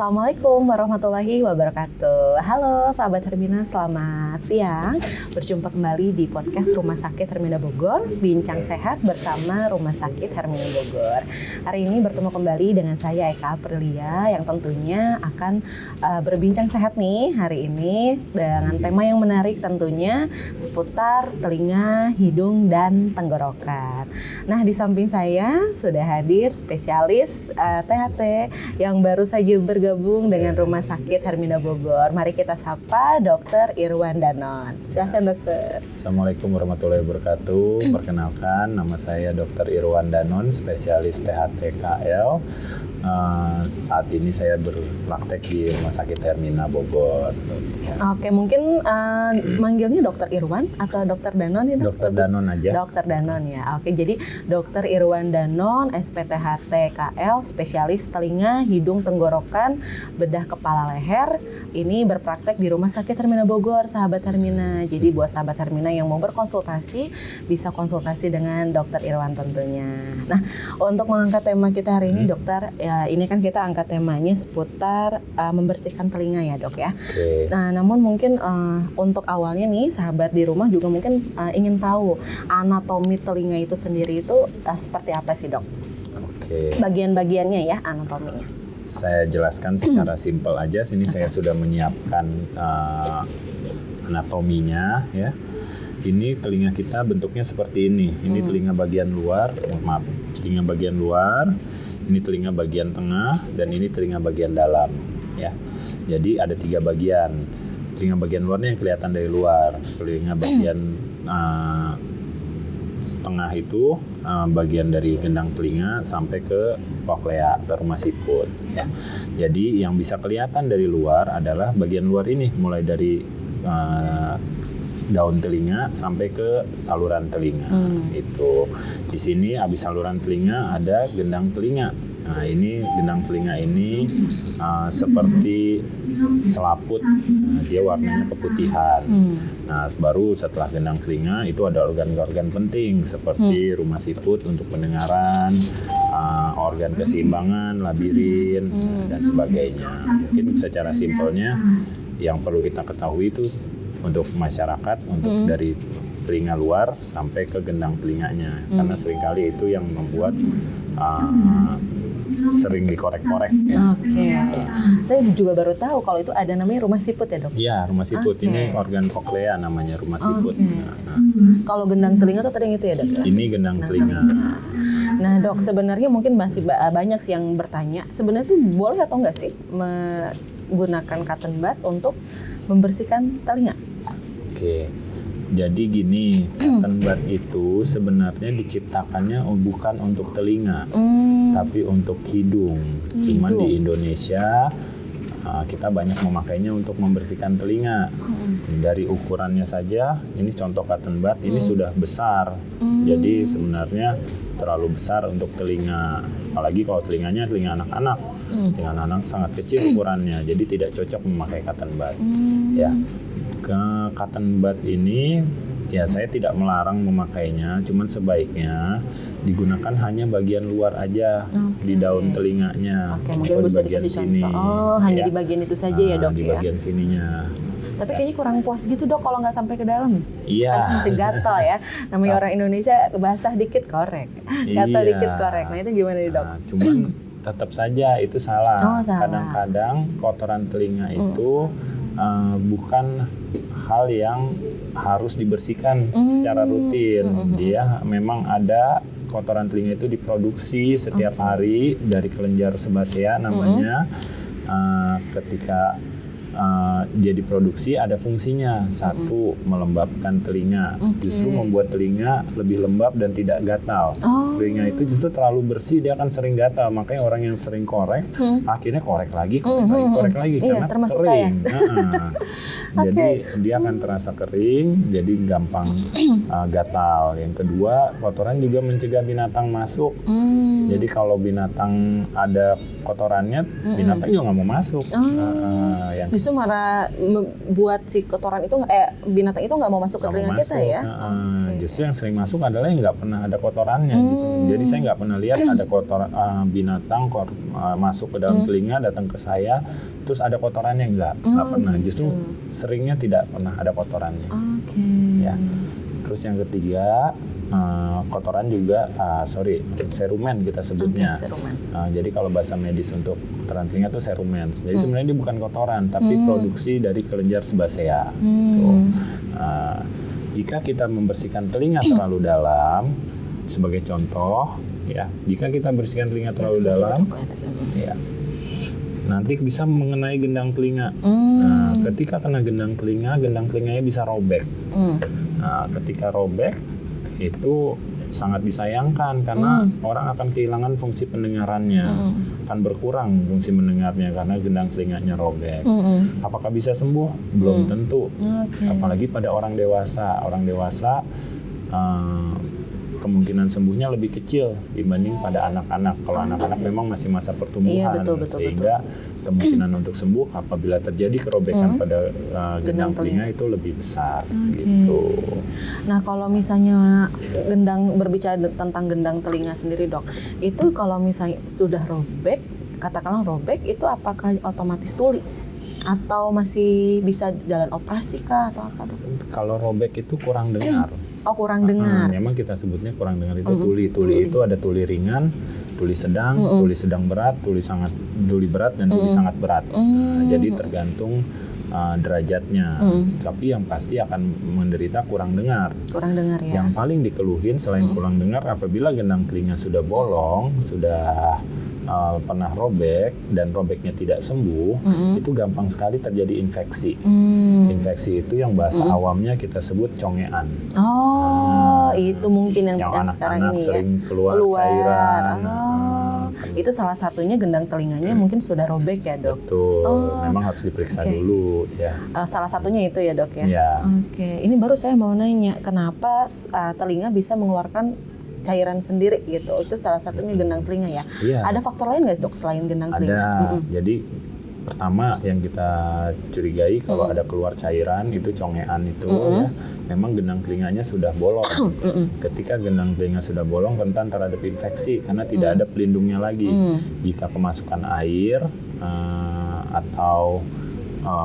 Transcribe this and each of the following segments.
Assalamualaikum warahmatullahi wabarakatuh. Halo sahabat Hermina, selamat siang. Berjumpa kembali di podcast Rumah Sakit Hermina Bogor, Bincang Sehat bersama Rumah Sakit Hermina Bogor. Hari ini bertemu kembali dengan saya Eka Aprilia yang tentunya akan berbincang sehat nih hari ini dengan tema yang menarik tentunya seputar telinga, hidung, dan tenggorokan. Nah, di samping saya sudah hadir spesialis THT yang baru saja bergabung dengan Rumah Sakit Hermina Bogor. Mari kita sapa Dr. Irwan Danon. Silahkan dokter. Assalamualaikum warahmatullahi wabarakatuh. Perkenalkan, nama saya Dr. Irwan Danon, spesialis THT KL. Saat ini saya berpraktek di Rumah Sakit Hermina Bogor. Oke, mungkin manggilnya Dr. Irwan atau Dr. Danon ya? Dr. Danon aja. Dr. Danon ya. Oke, jadi Dr. Irwan Danon, SPTHT KL, spesialis telinga, hidung, tenggorokan, bedah kepala leher. Ini berpraktek di Rumah Sakit Hermina Bogor, sahabat Hermina. Jadi buat sahabat Hermina yang mau berkonsultasi, bisa konsultasi dengan Dr. Irwan tentunya. Nah, untuk mengangkat tema kita hari ini, dokter, ya ini kan kita angkat temanya seputar membersihkan telinga ya dok ya. Oke. Nah, namun mungkin untuk awalnya nih sahabat di rumah juga mungkin ingin tahu anatomi telinga itu sendiri itu seperti apa sih dok? Oke. Bagian-bagiannya ya anatominya. Saya jelaskan secara simpel aja. Sini saya sudah menyiapkan anatominya ya. Ini telinga kita bentuknya seperti ini. Ini telinga bagian luar, telinga bagian luar. Ini telinga bagian tengah dan ini telinga bagian dalam ya. Jadi ada 3 bagian. Telinga bagian luarnya yang kelihatan dari luar. Telinga bagian tengah itu bagian dari gendang telinga sampai ke koklea, ke rumah siput ya. Jadi yang bisa kelihatan dari luar adalah bagian luar ini, mulai dari daun telinga sampai ke saluran telinga. Itu di sini habis saluran telinga ada gendang telinga. Nah, ini gendang telinga ini seperti selaput. Nah, dia warnanya keputihan. Nah, baru setelah gendang telinga itu ada organ-organ penting seperti rumah siput untuk pendengaran, organ keseimbangan, labirin dan sebagainya. Mungkin secara simpelnya yang perlu kita ketahui itu untuk masyarakat, untuk dari telinga luar sampai ke gendang telinganya, karena seringkali itu yang membuat sering dikorek-korek ya. Oke. Saya juga baru tahu kalau itu ada namanya rumah siput ya dok? Iya, rumah siput. Ini organ koklea namanya rumah siput. Kalau gendang telinga tuh tadi itu ya dok? Ini gendang telinga. Nah dok, sebenarnya mungkin masih banyak sih yang bertanya, sebenarnya tuh boleh atau enggak sih menggunakan cotton bud untuk membersihkan telinga? Oke, jadi gini, cotton bud itu sebenarnya diciptakannya bukan untuk telinga, tapi untuk hidung. Cuman di Indonesia kita banyak memakainya untuk membersihkan telinga. Dari ukurannya saja, ini contoh cotton bud, ini sudah besar. Jadi sebenarnya terlalu besar untuk telinga. Apalagi kalau telinganya telinga anak-anak. Telinga anak sangat kecil ukurannya, jadi tidak cocok memakai cotton bud. Ya. Ke cotton bud ini ya saya tidak melarang memakainya, cuman sebaiknya digunakan hanya bagian luar aja di daun telinganya. Oke, mungkin bisa dikasih contoh. Oh, hanya di bagian itu saja ya dok di ya? bagian sininya. Tapi kayaknya kurang puas gitu dok kalau nggak sampai ke dalam. Iya. Karena masih gatal ya. Namanya orang Indonesia basah dikit korek, gatal dikit korek. Nah itu gimana nih dok? Cuman tetap saja itu salah. Oh, salah. Kadang-kadang kotoran telinga itu bukan hal yang harus dibersihkan secara rutin. Dia memang ada kotoran telinga itu diproduksi setiap hari dari kelenjar sebasea namanya. Ketika dia diproduksi ada fungsinya. Satu, melembabkan telinga. Justru membuat telinga lebih lembab dan tidak gatal. Telinga itu justru terlalu bersih, dia akan sering gatal. Makanya orang yang sering korek, akhirnya korek lagi Iya, karena termasuk kering. Jadi dia Okay. akan terasa kering, jadi gampang gatal. Yang kedua, kotoran juga mencegah binatang masuk. Jadi kalau binatang ada kotorannya, binatang juga nggak mau masuk. Yang justru malah buat si kotoran itu binatang itu nggak mau masuk ke telinga kita ya. Justru yang sering masuk adalah yang nggak pernah ada kotorannya. Jadi saya nggak pernah lihat ada kotoran binatang masuk ke dalam telinga, datang ke saya terus ada kotorannya, nggak pernah. Justru seringnya tidak pernah ada kotorannya. Ya. Terus yang ketiga, kotoran juga, serumen kita sebutnya. Serumen. Jadi kalau bahasa medis untuk kotoran telinga itu serumen. Jadi sebenarnya dia bukan kotoran, tapi produksi dari kelenjar sebasea. Jika kita membersihkan telinga terlalu dalam, sebagai contoh, ya, jika kita bersihkan telinga terlalu dalam, ya, nanti bisa mengenai gendang telinga. Ketika kena gendang telinganya bisa robek. Ketika robek itu sangat disayangkan karena orang akan kehilangan fungsi pendengarannya, akan berkurang fungsi mendengarnya karena gendang telinganya robek. Apakah bisa sembuh? Belum tentu. Apalagi pada orang dewasa. Orang dewasa kemungkinan sembuhnya lebih kecil dibanding pada anak-anak. Kalau anak-anak memang masih masa pertumbuhan, sehingga kemungkinan untuk sembuh apabila terjadi kerobekan pada gendang telinga itu lebih besar. Gitu. Nah, kalau misalnya berbicara tentang gendang telinga sendiri, Dok, itu kalau misalnya sudah robek, katakanlah robek, itu apakah otomatis tuli? Atau masih bisa jalan operasi kah atau apa, Dok? Kalau robek itu kurang dengar. Kurang dengar. Memang kita sebutnya kurang dengar itu tuli. Tuli itu ada tuli ringan, tuli sedang, tuli sedang berat, tuli berat dan tuli sangat berat. Jadi tergantung derajatnya. Tapi yang pasti akan menderita kurang dengar. Kurang dengar ya. Yang paling dikeluhin selain kurang dengar, apabila gendang telinga sudah bolong, sudah pernah robek dan robeknya tidak sembuh, itu gampang sekali terjadi infeksi. Infeksi itu yang bahasa awamnya kita sebut congean. Itu mungkin yang sekarang ini sering keluar cairan. Itu salah satunya gendang telinganya mungkin sudah robek ya, Dok? Betul, memang harus diperiksa dulu ya. Salah satunya itu ya, Dok ya? Ya. Ini baru saya mau nanya, kenapa telinga bisa mengeluarkan cairan sendiri gitu? Itu salah satunya gendang telinga ya? Ada faktor lain nggak, Dok, selain gendang telinga? Jadi pertama yang kita curigai kalau ada keluar cairan itu congean itu ya, memang gendang telinganya sudah bolong. Ketika gendang telinga sudah bolong, rentan terhadap infeksi karena tidak ada pelindungnya lagi. Jika kemasukan air atau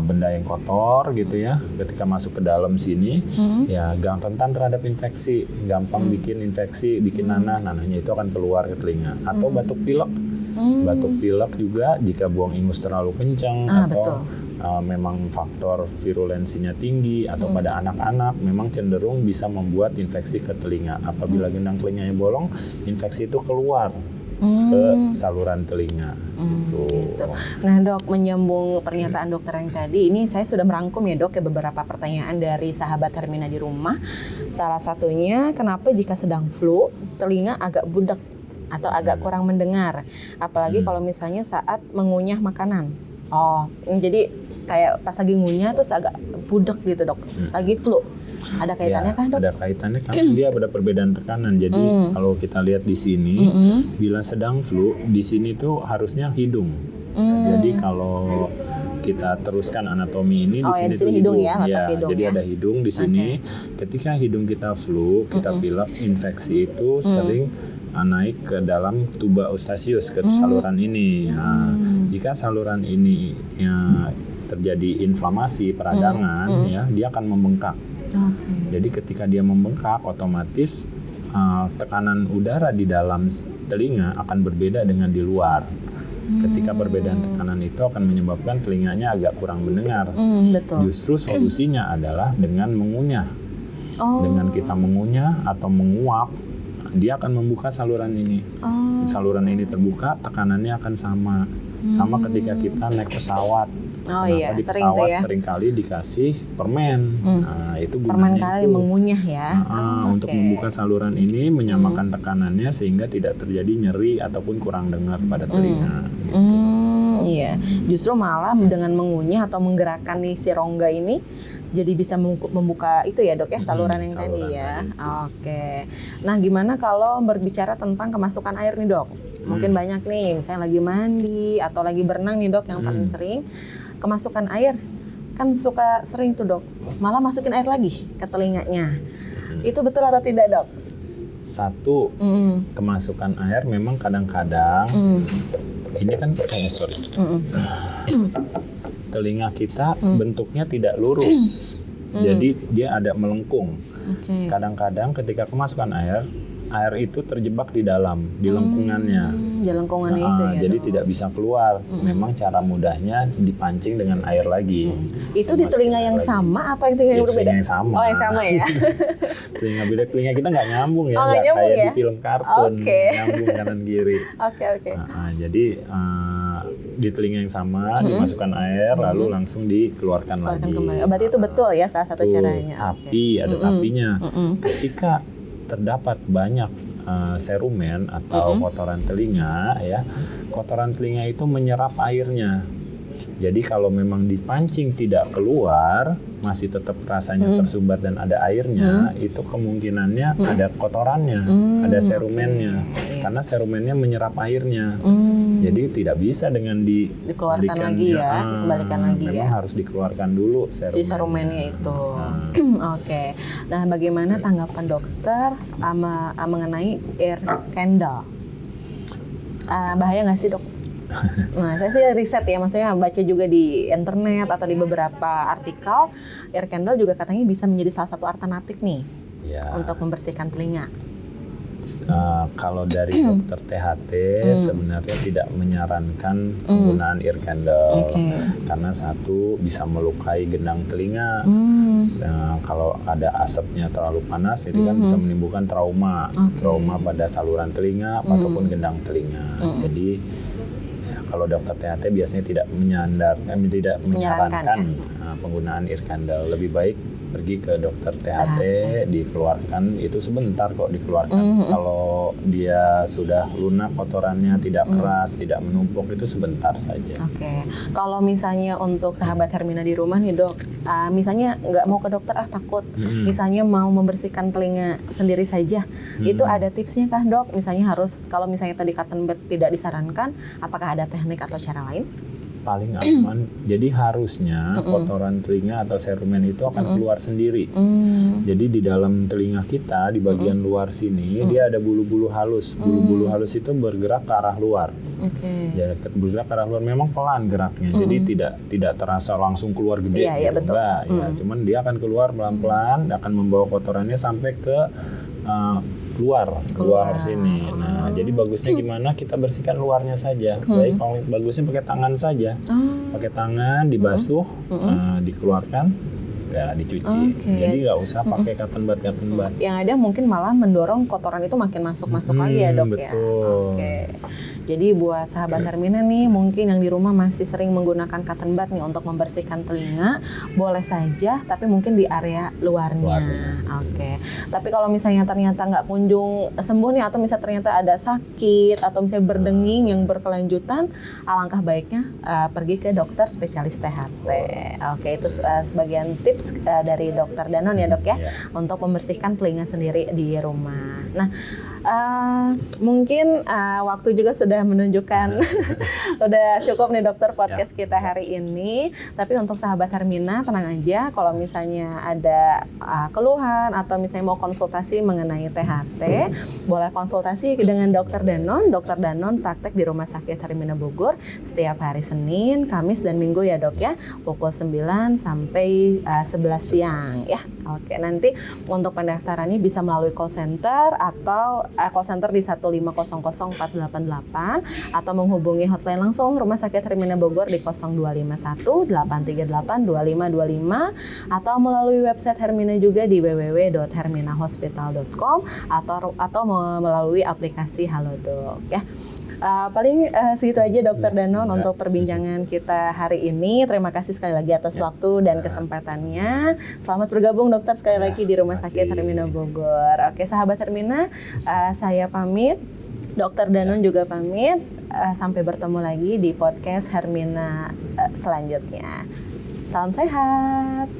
benda yang kotor gitu ya, ketika masuk ke dalam sini ya rentan terhadap infeksi, gampang bikin infeksi, bikin nanahnya itu akan keluar ke telinga. Atau batuk pilek. Batuk pilek juga jika buang ingus terlalu kencang atau memang faktor virulensinya tinggi atau pada anak-anak memang cenderung bisa membuat infeksi ke telinga. Apabila gendang telinganya bolong, infeksi itu keluar ke saluran telinga. Gitu. Nah, Dok, menyambung pernyataan dokter yang tadi, ini saya sudah merangkum ya, Dok, ya, beberapa pertanyaan dari sahabat Hermina di rumah. Salah satunya, kenapa jika sedang flu telinga agak budak atau agak kurang mendengar, apalagi kalau misalnya saat mengunyah makanan. Jadi kayak pas lagi ngunyah terus agak budak gitu, Dok. Lagi flu. Ada kaitannya kan, Dok? Ada kaitannya karena dia ada perbedaan tekanan. Jadi kalau kita lihat di sini, bila sedang flu, di sini tuh harusnya hidung. Jadi kalau kita teruskan anatomi ini di sini tuh hidung ya, hidung, jadi ada hidung di sini. Ketika hidung kita flu, kita pilek, infeksi itu sering naik ke dalam tuba eustachius, ke saluran ini. Jika saluran ini terjadi inflamasi peradangan, ya, dia akan membengkak. Jadi ketika dia membengkak, otomatis tekanan udara di dalam telinga akan berbeda dengan di luar. Ketika perbedaan tekanan itu akan menyebabkan telinganya agak kurang mendengar. Justru solusinya adalah dengan mengunyah. Dengan kita mengunyah atau menguap, dia akan membuka saluran ini. Saluran ini terbuka, tekanannya akan sama. Sama ketika kita naik pesawat. Di pesawat seringkali dikasih permen. Itu gunanya permen kali mengunyah ya. Untuk membuka saluran ini, menyamakan tekanannya sehingga tidak terjadi nyeri ataupun kurang dengar pada telinga. Iya, justru malah dengan mengunyah atau menggerakkan si rongga ini jadi bisa membuka itu ya, Dok ya, saluran yang tadi ya. Nah, gimana kalau berbicara tentang kemasukan air nih, Dok? Mungkin banyak nih, misalnya lagi mandi atau lagi berenang nih, Dok, yang paling sering. kemasukan air, kan suka sering tuh dok, malah masukin air lagi ke telinganya. Itu betul atau tidak dok? Satu, kemasukan air memang kadang-kadang ini kan telinga kita bentuknya tidak lurus, jadi dia ada melengkung. Kadang-kadang ketika kemasukan air itu terjebak di dalam, di lengkungannya. Di lengkungannya itu ya. Jadi dok. tidak bisa keluar. Memang cara mudahnya dipancing dengan air lagi. Itu di telinga yang sama atau telinga yang berbeda? Telinga yang sama. Oh, yang sama ya. Telinga beda, telinga kita nggak nyambung ya, Oh, nggak nyambung kayak ya? di film kartun, Oke. nyambung kanan kiri. Oke. Jadi di telinga yang sama dimasukkan air, lalu langsung dikeluarkan lagi. Kembali. Berarti itu betul ya salah satu caranya. Tapi ada tapinya. Ketika terdapat banyak serumen atau kotoran telinga, ya, kotoran telinga itu menyerap airnya. Jadi kalau memang dipancing tidak keluar, masih tetap rasanya tersumbat dan ada airnya, itu kemungkinannya ada kotorannya, ada serumennya, karena serumennya menyerap airnya. Jadi tidak bisa dengan dikeluarkan lagi ya, dikembalikan lagi memang ya. harus dikeluarkan dulu Si serumennya itu. Oke. Nah, bagaimana tanggapan dokter mengenai air candle? Bahaya nggak sih dok? Nah, saya sih riset ya, maksudnya baca juga di internet atau di beberapa artikel, air candle juga katanya bisa menjadi salah satu alternatif nih untuk membersihkan telinga. Kalau dari dokter THT sebenarnya tidak menyarankan penggunaan ear candle, karena satu bisa melukai gendang telinga. Nah, kalau ada asapnya terlalu panas itu kan bisa menimbulkan trauma pada saluran telinga ataupun gendang telinga. Jadi kalau dokter THT biasanya tidak menyarankan penggunaan ear candle. Lebih baik pergi ke dokter THT, dikeluarkan, itu sebentar kok dikeluarkan. Kalau dia sudah lunak kotorannya, tidak keras, tidak menumpuk, itu sebentar saja. Oke. Kalau misalnya untuk sahabat Hermina di rumah nih dok, misalnya nggak mau ke dokter takut, misalnya mau membersihkan telinga sendiri saja, itu ada tipsnya kah dok? Misalnya harus, kalau misalnya tadi cotton bud tidak disarankan, apakah ada teknik atau cara lain? Paling aman, jadi harusnya kotoran telinga atau serumen itu akan keluar sendiri. Jadi di dalam telinga kita, di bagian luar sini, dia ada bulu-bulu halus. Bulu-bulu halus itu bergerak ke arah luar. Ya, bergerak ke arah luar, memang pelan geraknya. Jadi tidak terasa langsung keluar gede. Iya, betul. Enggak, ya, cuman dia akan keluar pelan-pelan, akan membawa kotorannya sampai ke keluar sini. Nah, jadi bagusnya gimana? Kita bersihkan luarnya saja. Baik, bagusnya pakai tangan saja. Pakai tangan dibasuh, dikeluarkan, ya dicuci. Jadi nggak usah pakai cotton bud. Yang ada mungkin malah mendorong kotoran itu makin masuk lagi ya dok ya. Oke. Jadi buat sahabat Hermina nih, mungkin yang di rumah masih sering menggunakan cotton bud nih untuk membersihkan telinga, boleh saja, tapi mungkin di area luarnya. Oke. Tapi kalau misalnya ternyata nggak kunjung sembuh nih, atau misalnya ternyata ada sakit, atau misalnya berdenging yang berkelanjutan, alangkah baiknya pergi ke dokter spesialis THT. Oke, itu sebagian tips dari dokter Danon ya dok ya, untuk membersihkan telinga sendiri di rumah. Nah, mungkin waktu juga sudah menunjukkan udah cukup nih dokter podcast kita hari ini. Tapi untuk sahabat Hermina tenang aja, kalau misalnya ada keluhan atau misalnya mau konsultasi mengenai THT, boleh konsultasi dengan dokter Danon. Dokter Danon praktek di Rumah Sakit Hermina Bogor setiap hari Senin, Kamis dan Minggu ya dok ya, pukul 9 sampai 11 siang ya. Oke, nanti untuk pendaftarannya bisa melalui call center atau call center di 1500488 atau menghubungi hotline langsung Rumah Sakit Hermina Bogor di 0251 838 2525 atau melalui website Hermina juga di www.herminahospital.com atau melalui aplikasi Halodoc ya. Paling segitu aja dokter Danon untuk perbincangan kita hari ini. Terima kasih sekali lagi atas waktu dan kesempatannya. Selamat bergabung dokter sekali lagi di Rumah Sakit Hermina Bogor. Oke sahabat Hermina, saya pamit. Dokter Danon juga pamit. Sampai bertemu lagi di podcast Hermina selanjutnya. Salam sehat.